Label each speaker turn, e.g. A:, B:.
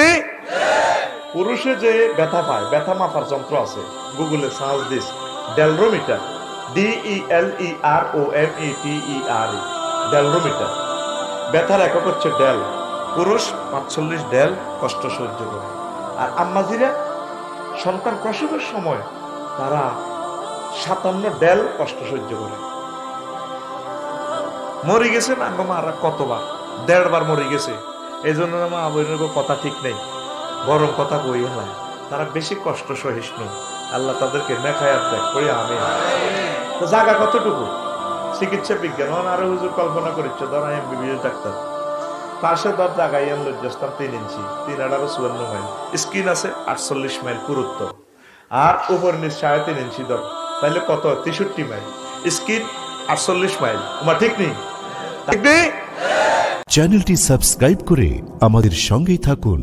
A: নেই? পুরুষে যে ব্যথা পায়, ব্যথা মাপার যন্ত্র আছে, গুগলে সার্চ দিস, ডেলরোমিটার, DELEROMETER, ডেলরোমিটার। ব্যথার একক হচ্ছে ডেল। পুরুষ 45 ডেল কষ্ট সহ্য করে। আর আম্মাজিরা সন্তান প্রসবের সময় তারা 57 ডেল কষ্ট সহ্য করে। মরে গেছে না মারা কতবার, 1.5 বার মরে গেছে। এই জন্য মা বোনের কথা ঠিক নেই, গরম কথা কই হয়, তারা বেশি কষ্ট সহিষ্ণু। আল্লাহ তাদেরকে নেখায়াত দেখ করি আমি। তো জায়গা কতটুকু? চিকিৎসা বিজ্ঞান আরো হুজুর কল্পনা করেছে, ধর MBBS ডাক্তার, পাশে ধর জায়গায় লজ্জাস্থান 3 ইঞ্চি, 3/54 মাইল, স্কিন আছে 48 মাইল পুরুত্ব, আর উপর নিচ 3.5 ইঞ্চি ধর, তাহলে কত? 63 মাইল, স্কিন 48 মাইল। তোমার ঠিক নেই? ঠিক নেই?
B: চ্যানেলটি সাবস্ক্রাইব করে আমাদের সঙ্গেই থাকুন।